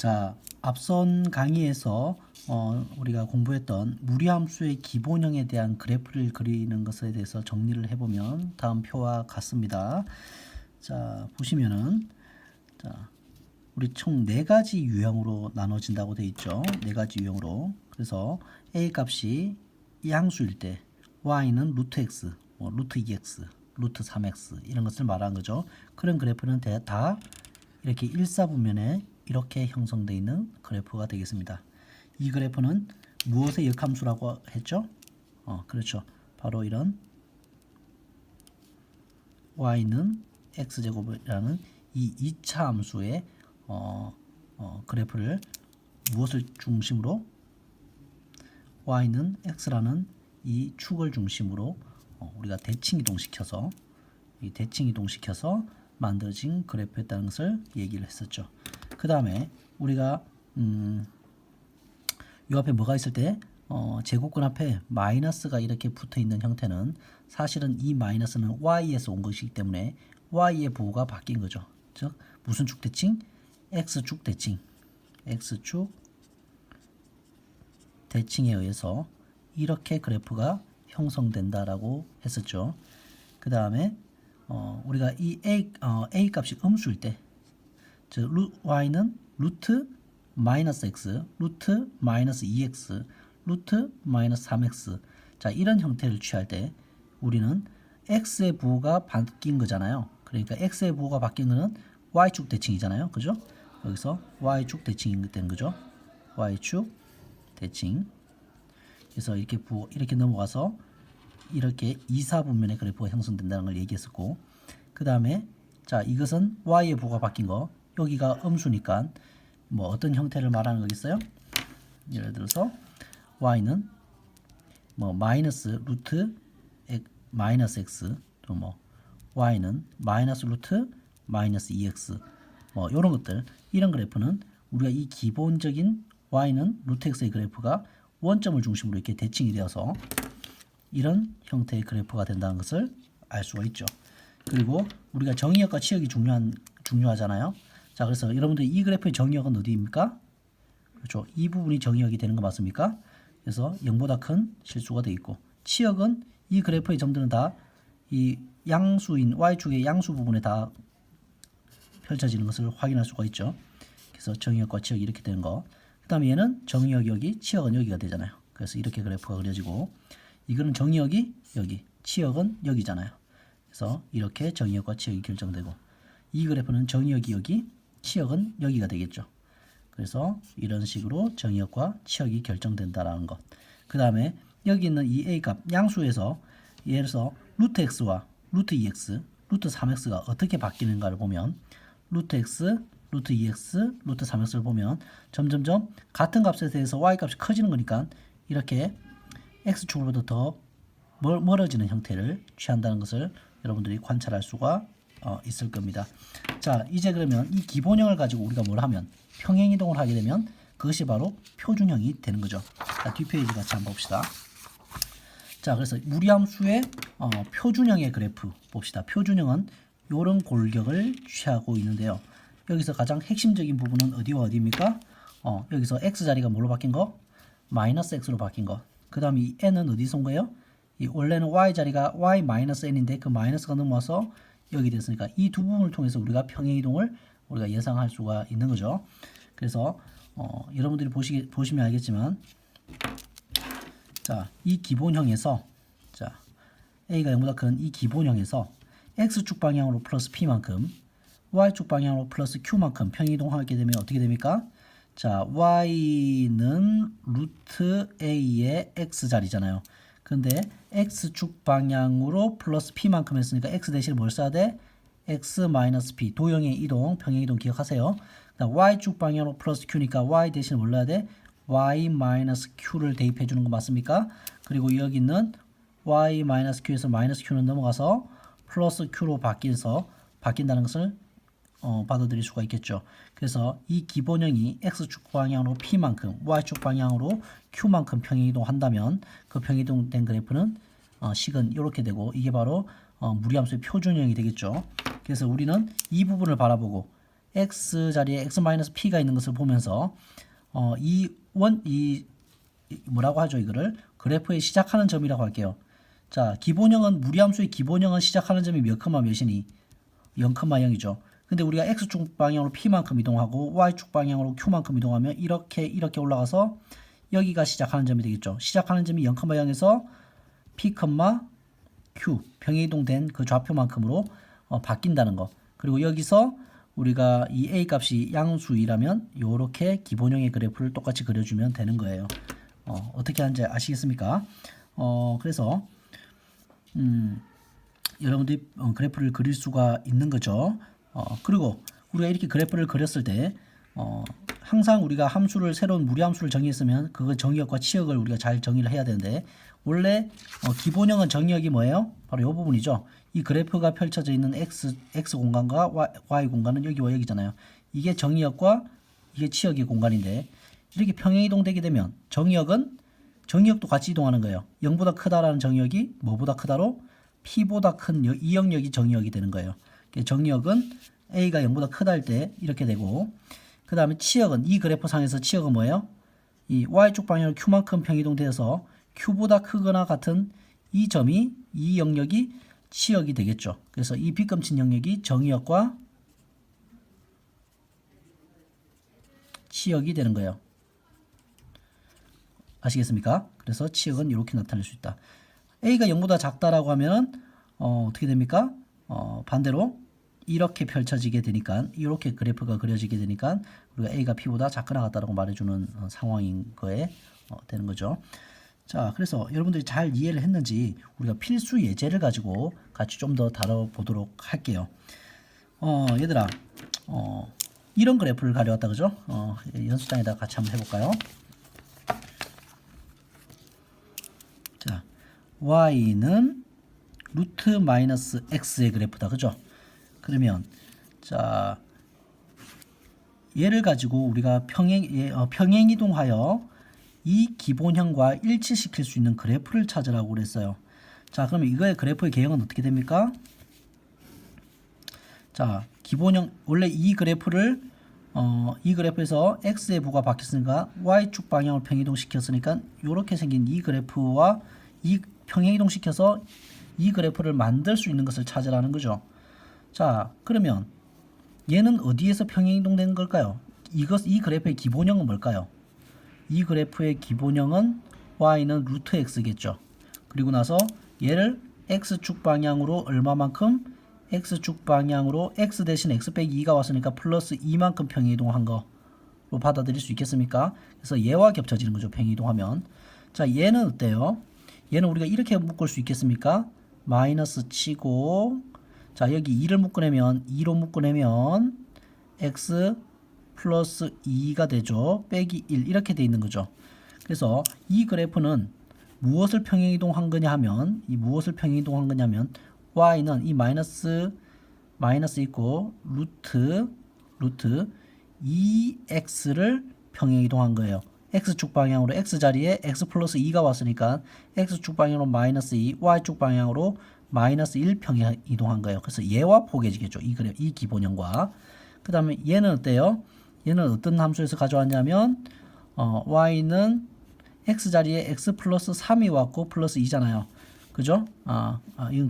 자, 앞선 강의에서 우리가 공부했던 무리함수의 기본형에 대한 그래프를 그리는 것에 대해서 정리를 해보면 다음 표와 같습니다. 자, 보시면은 자, 우리 총 4가지 유형으로 나눠진다고 되어 있죠. 4가지 유형으로. 그래서 a 값이 이 항수일 때 y는 루트 x, 루트 2x, 루트 3x 이런 것을 말하는 거죠. 그런 그래프는 다 이렇게 일사분면에 이렇게 형성되어 있는 그래프가 되겠습니다. 이 그래프는 무엇의 역함수라고 했죠? 그렇죠. 바로 이런 y는 x제곱이라는 이 2차 함수의 그래프를 무엇을 중심으로 y는 x라는 이 축을 중심으로 우리가 대칭 이동시켜서 만들어진 그래프였다는 것을 얘기를 했었죠. 그 다음에 우리가 이 앞에 뭐가 있을 때 제곱근 앞에 마이너스가 이렇게 붙어 있는 형태는 사실은 이 마이너스는 y에서 온 것이기 때문에 y의 부호가 바뀐 거죠. 즉 무슨 축 대칭? x축 대칭. x축 대칭에 의해서 이렇게 그래프가 형성된다라고 했었죠. 그 다음에 우리가 이 a 값이 음수일 때, 즉 y는 루트 마이너스 x, 루트 마이너스 2x, 루트 마이너스 3x. 자, 이런 형태를 취할 때 우리는 x의 부호가 바뀐 거잖아요. 그러니까 x의 부호가 바뀐 거는 y축 대칭이잖아요. 그죠? 여기서 y축 대칭이 된 거죠. y축 대칭. 그래서 이렇게 넘어가서 이렇게 2사분면의 그래프가 형성된다는 걸 얘기했었고, 그 다음에 자, 이것은 y의 부호가 바뀐 거, 여기가 음수니까 뭐 어떤 형태를 말하는 거겠어요? 예를 들어서 y는 뭐 마이너스 루트 마이너스 x, 또 뭐 y는 마이너스 루트 마이너스 2x, 뭐 이런 것들, 이런 그래프는 우리가 이 기본적인 y는 루트 x의 그래프가 원점을 중심으로 이렇게 대칭이 되어서 이런 형태의 그래프가 된다는 것을 알 수가 있죠. 그리고 우리가 정의역과 치역이 중요하잖아요. 자, 그래서 여러분들 이 그래프의 정의역은 어디입니까? 그렇죠. 이 부분이 정의역이 되는 거 맞습니까? 그래서 0보다 큰 실수가 되어 있고, 치역은 이 그래프의 점들은 다 이 양수인 y축의 양수 부분에 다 펼쳐지는 것을 확인할 수가 있죠. 그래서 정의역과 치역이 이렇게 되는 거. 그 다음에 얘는 정의역이 여기, 치역은 여기가 되잖아요. 그래서 이렇게 그래프가 그려지고, 이거는 정의역이 여기, 치역은 여기잖아요. 그래서 이렇게 정의역과 치역이 결정되고, 이 그래프는 정의역이 여기, 치역은 여기가 되겠죠. 그래서 이런 식으로 정의역과 치역이 결정된다라는 것. 그 다음에 여기 있는 이 a 값 양수에서 예를 들어서 루트 x와 루트 2x, 루트 3x가 어떻게 바뀌는가를 보면 루트 x, 루트 2x, 루트 3x를 보면 점점점 같은 값에 대해서 y 값이 커지는 거니까 이렇게 x축으로부터 더 멀어지는 형태를 취한다는 것을 여러분들이 관찰할 수가 있을 겁니다. 자, 이제 그러면 이 기본형을 가지고 우리가 뭘 하면 평행이동을 하게 되면 그것이 바로 표준형이 되는 거죠. 자, 뒷페이지 같이 한번 봅시다. 자, 그래서 무리함수의 표준형의 그래프 봅시다. 표준형은 이런 골격을 취하고 있는데요. 여기서 가장 핵심적인 부분은 어디와 어디입니까? 여기서 x자리가 뭘로 바뀐 거? 마이너스 x로 바뀐 거. 그 다음에 이 n은 어디서 온 거예요? 이 원래는 y자리가 y 마이너스 n인데 그 마이너스가 넘어와서 여기 됐으니까 이 두 부분을 통해서 우리가 평행이동을 우리가 예상할 수가 있는 거죠. 그래서 여러분들이 보시면 알겠지만, 자, 이 기본형에서, 자, a가 0보다 큰 이 기본형에서 x축 방향으로 플러스 p만큼, y축 방향으로 플러스 q만큼 평행이동하게 되면 어떻게 됩니까? 자, y는 루트 a의 x자리잖아요. 근데 x축 방향으로 플러스 p만큼 했으니까 x 대신에 뭘 써야 돼? x 마이너스 p, 도형의 이동, 평행이동 기억하세요. y축 방향으로 플러스 q니까 y 대신에 뭘 넣어야 돼? y 마이너스 q를 대입해 주는 거 맞습니까? 그리고 여기 있는 y 마이너스 q에서 마이너스 q는 넘어가서 플러스 q로 바뀐다는 것을 받아들일 수가 있겠죠. 그래서 이 기본형이 x축 방향으로 p만큼, y축 방향으로 q만큼 평행이동 한다면 그 평행이동된 그래프는 식은 이렇게 되고, 이게 바로 무리함수의 표준형이 되겠죠. 그래서 우리는 이 부분을 바라보고 x 자리에 x-p가 있는 것을 보면서 이 뭐라고 하죠? 이거를 그래프의 시작하는 점이라고 할게요. 자, 기본형은 무리함수의 기본형은 시작하는 점이 몇 컴마 몇이니? 0,0이죠. 근데 우리가 x축 방향으로 p만큼 이동하고 y축 방향으로 q만큼 이동하면 이렇게 올라가서 여기가 시작하는 점이 되겠죠. 시작하는 점이 0,0에서 p, q 평행이동된 그 좌표만큼으로 바뀐다는 거. 그리고 여기서 우리가 이 a 값이 양수이라면 이렇게 기본형의 그래프를 똑같이 그려주면 되는 거예요. 어떻게 하는지 아시겠습니까? 그래서 여러분들이 그래프를 그릴 수가 있는 거죠. 그리고 우리가 이렇게 그래프를 그렸을 때 항상 우리가 함수를 새로운 무리함수를 정의했으면 그 정의역과 치역을 우리가 잘 정의를 해야 되는데 원래 기본형은 정의역이 뭐예요? 바로 이 부분이죠. 이 그래프가 펼쳐져 있는 x 공간과 y 공간은 여기와 여기잖아요. 이게 정의역과 이게 치역의 공간인데 이렇게 평행이동되게 되면 정의역도 같이 이동하는 거예요. 0보다 크다라는 정의역이 뭐보다 크다로 p보다 큰 이 영역이 정의역이 되는 거예요. 정의역은 a가 0보다 크다 할 때 이렇게 되고 그 다음에 치역은 이 그래프상에서 치역은 뭐예요? 이 y축 방향으로 q만큼 평이동돼서 q보다 크거나 같은 이 점이 이 영역이 치역이 되겠죠. 그래서 이 빗금친 영역이 정의역과 치역이 되는 거예요. 아시겠습니까? 그래서 치역은 이렇게 나타낼 수 있다. a가 0보다 작다라고 하면 어떻게 됩니까? 반대로 이렇게 펼쳐지게 되니까 이렇게 그래프가 그려지게 되니까 우리가 a가 p보다 작거나 같다라고 말해주는 상황인 거에 되는 거죠. 자, 그래서 여러분들이 잘 이해를 했는지 우리가 필수 예제를 가지고 같이 좀 더 다뤄보도록 할게요. 얘들아, 이런 그래프를 가져왔다, 그죠? 연습장에다 같이 한번 해볼까요? 자, y는 루트 마이너스 x의 그래프다, 그죠? 그러면 자, 얘를 가지고 우리가 평행이동하여 이 기본형과 일치시킬 수 있는 그래프를 찾으라고 그랬어요. 자, 그러면 이거의 그래프의 개형은 어떻게 됩니까? 자, 기본형 원래 이 그래프를 이 그래프에서 x의 부가 바뀌었으니까 y축 방향을 평행이동시켰으니까 이렇게 생긴 이 그래프와 이 평행이동시켜서 이 그래프를 만들 수 있는 것을 찾으라는 거죠. 자, 그러면 얘는 어디에서 평행이동되는 걸까요? 이 그래프의 기본형은 뭘까요? 이 그래프의 기본형은 y는 루트 x겠죠. 그리고 나서 얘를 x축 방향으로 얼마만큼? x축 방향으로 x 대신 x 빼기 2가 왔으니까 플러스 2만큼 평행이동한 거로 받아들일 수 있겠습니까? 그래서 얘와 겹쳐지는 거죠. 평행이동하면. 자, 얘는 어때요? 얘는 우리가 이렇게 묶을 수 있겠습니까? 마이너스 치고 자, 여기 2를 묶어내면 2로 묶어내면 x 플러스 2가 되죠. 빼기 1 이렇게 돼 있는 거죠. 그래서 이 그래프는 무엇을 평행이동한 거냐 하면 y는 이 마이너스 있고 루트 2x를 평행이동한 거예요. x축 방향으로 x 자리에 x 플러스 2가 왔으니까 x축 방향으로 마이너스 2, y축 방향으로 마이너스 1 평행 이동한 거예요. 그래서 얘와 포개지겠죠. 이 기본형과. 그 다음에 얘는 어때요? 얘는 어떤 함수에서 가져왔냐면 y는 x 자리에 x 플러스 3이 왔고 플러스 2잖아요. 그죠? 이건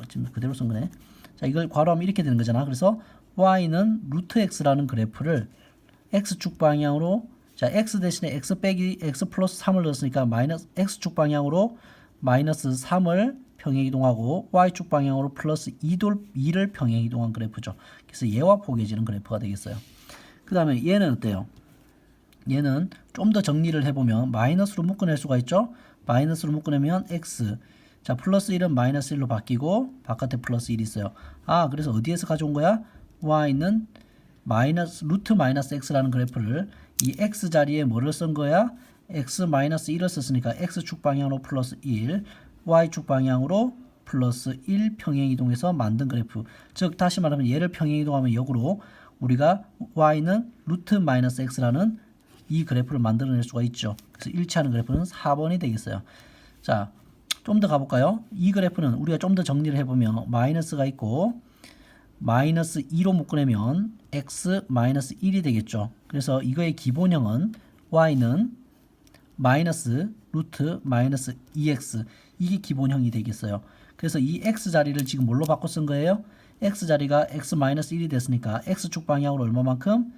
지금 그대로 쓴 거네. 자, 이걸 괄호하면 이렇게 되는 거잖아. 그래서 y는 루트 x라는 그래프를 x축 방향으로 자, x 대신에 x 빼기 x 플러스 3을 넣었으니까 마이너스 x축 방향으로 마이너스 3을 평행이동하고 y축 방향으로 플러스 2를 평행이동한 그래프죠. 그래서 얘와 포개지는 그래프가 되겠어요. 그 다음에 얘는 어때요? 얘는 좀 더 정리를 해보면 마이너스로 묶어낼 수가 있죠. 마이너스로 묶어내면 x 자, 플러스 1은 마이너스 1로 바뀌고 바깥에 플러스 1이 있어요. 그래서 어디에서 가져온 거야? y는 루트 마이너스 x라는 그래프를 이 x 자리에 뭐를 쓴 거야? x 마이너스 1을 썼으니까 x축 방향으로 플러스 1 y축 방향으로 플러스 1 평행이동해서 만든 그래프. 즉 다시 말하면 얘를 평행이동하면 역으로 우리가 y는 루트 마이너스 x라는 이 그래프를 만들어낼 수가 있죠. 그래서 일치하는 그래프는 4번이 되겠어요. 자, 좀 더 가볼까요? 이 그래프는 우리가 좀 더 정리를 해보면 마이너스가 있고 마이너스 2로 묶어내면 x 마이너스 1이 되겠죠. 그래서 이거의 기본형은 y는 마이너스 루트 마이너스 2x 이게 기본형이 되겠어요. 그래서 이 x 자리를 지금 뭘로 바꿔 쓴 거예요? x 자리가 x 마이너스 1이 됐으니까 x축 방향으로 얼마만큼?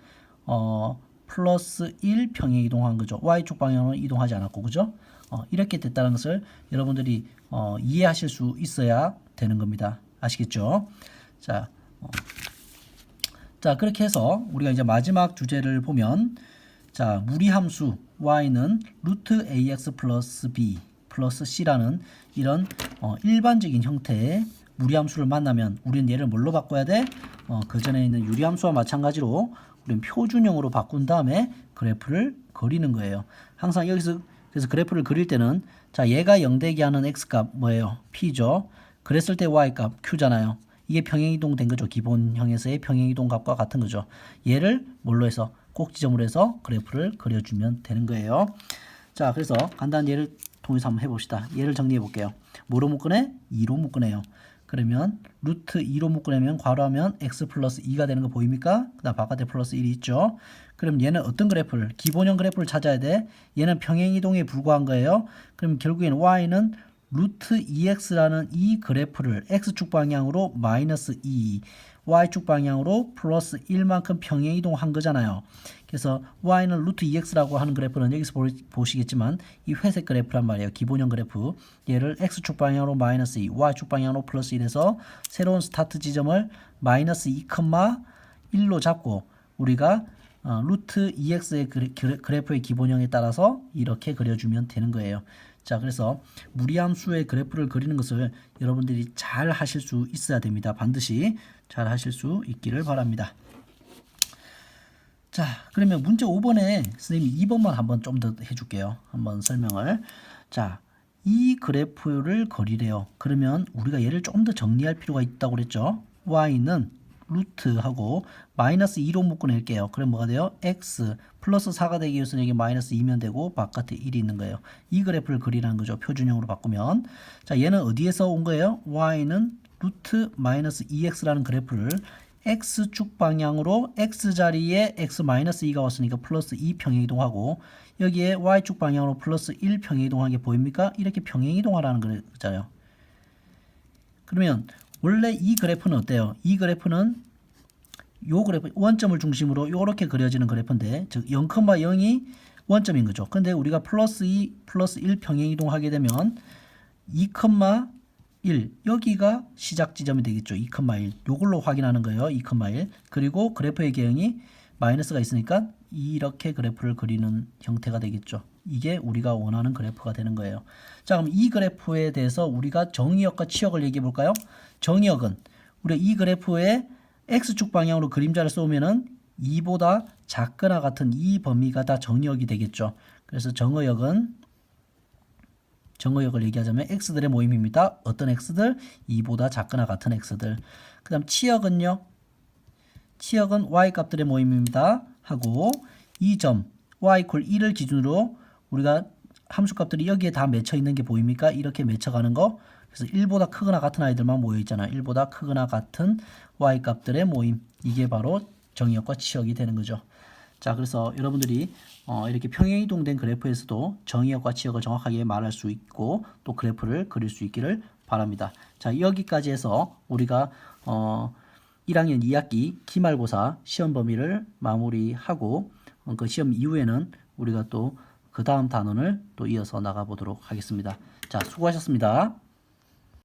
플러스 1 평행 이동한 거죠. y축 방향으로 이동하지 않았고, 그죠? 이렇게 됐다는 것을 여러분들이 이해하실 수 있어야 되는 겁니다. 아시겠죠? 자, 자, 그렇게 해서 우리가 이제 마지막 주제를 보면, 자, 무리함수 y는 루트 ax 플러스 b 플러스 c라는 이런 일반적인 형태의 무리함수를 만나면 우리는 얘를 뭘로 바꿔야 돼? 그 전에 있는 유리함수와 마찬가지로 우리는 표준형으로 바꾼 다음에 그래프를 그리는 거예요. 항상 여기서 그래서 그래프를 그릴 때는 자, 얘가 0되게 하는 x값 뭐예요? p죠. 그랬을 때 y값 q잖아요. 이게 평행이동 된 거죠. 기본형에서의 평행이동 값과 같은 거죠. 얘를 뭘로 해서 꼭 지점으로 해서 그래프를 그려주면 되는 거예요. 자, 그래서 간단한 예를 통해서 한번 해봅시다. 예를 정리해 볼게요. 뭐로 묶어내? 2로 묶어내요. 그러면 루트 2로 묶어내면 괄호하면 x 플러스 2가 되는 거 보입니까? 그 다음 바깥에 플러스 1이 있죠. 그럼 얘는 어떤 그래프를? 기본형 그래프를 찾아야 돼. 얘는 평행이동에 불과한 거예요. 그럼 결국에는 y는 루트 2x라는 이 그래프를 x축 방향으로 마이너스 2, y축 방향으로 플러스 1만큼 평행이동한 거잖아요. 그래서 y는 루트 2x라고 하는 그래프는 여기서 보시겠지만 이 회색 그래프란 말이에요. 기본형 그래프. 얘를 x축 방향으로 마이너스 2, y축 방향으로 플러스 1에서 새로운 스타트 지점을 마이너스 2,1로 잡고 우리가 루트 2x의 그래프의 기본형에 따라서 이렇게 그려주면 되는 거예요. 자, 그래서 무리함수의 그래프를 그리는 것을 여러분들이 잘 하실 수 있어야 됩니다. 반드시 잘 하실 수 있기를 바랍니다. 자, 그러면 문제 5번에 선생님이 2번만 한번 좀 더 해줄게요. 한번 설명을. 자, 이 그래프를 그리래요. 그러면 우리가 얘를 좀 더 정리할 필요가 있다고 그랬죠. y는 루트하고 마이너스 2로 묶어낼게요. 그럼 뭐가 돼요? x 플러스 4가 되기 위해서는 여기 마이너스 2면 되고 바깥에 1이 있는 거예요. 이 그래프를 그리라는 거죠. 표준형으로 바꾸면. 자, 얘는 어디에서 온 거예요? y는 루트 마이너스 2x라는 그래프를 x축 방향으로 x자리에 x 마이너스 2가 왔으니까 플러스 2 평행이동하고 여기에 y축 방향으로 플러스 1 평행이동하는 게 보입니까? 이렇게 평행이동하라는 거잖아요. 그러면 원래 이 그래프는 어때요? 이 그래프는 요 그래프 원점을 중심으로 이렇게 그려지는 그래프인데 즉 0,0이 원점인 거죠. 근데 우리가 플러스 2 플러스 1 평행이동하게 되면 2,1 여기가 시작 지점이 되겠죠. 2,1 요걸로 확인하는 거예요. 2,1 그리고 그래프의 개형이 마이너스가 있으니까 이렇게 그래프를 그리는 형태가 되겠죠. 이게 우리가 원하는 그래프가 되는 거예요. 자, 그럼 이 그래프에 대해서 우리가 정의역과 치역을 얘기해 볼까요? 정의역은 우리 이 그래프에 x축 방향으로 그림자를 쏘면은 2보다 작거나 같은 이 범위가 다 정의역이 되겠죠. 그래서 정의역을 얘기하자면 x들의 모임입니다. 어떤 x들? 2보다 작거나 같은 x들. 그 다음 치역은요. 치역은 y 값들의 모임입니다. 하고 이 점 y = 1을 기준으로 우리가 함수 값들이 여기에 다 맺혀 있는 게 보입니까? 이렇게 맺혀가는 거. 그래서 1보다 크거나 같은 아이들만 모여 있잖아요. 1보다 크거나 같은 y 값들의 모임. 이게 바로 정의역과 치역이 되는 거죠. 자, 그래서 여러분들이 이렇게 평행이동된 그래프에서도 정의역과 치역을 정확하게 말할 수 있고 또 그래프를 그릴 수 있기를 바랍니다. 자, 여기까지 해서 우리가 1학년 2학기 기말고사 시험 범위를 마무리하고 그 시험 이후에는 우리가 또 그 다음 단원을 또 이어서 나가보도록 하겠습니다. 자, 수고하셨습니다.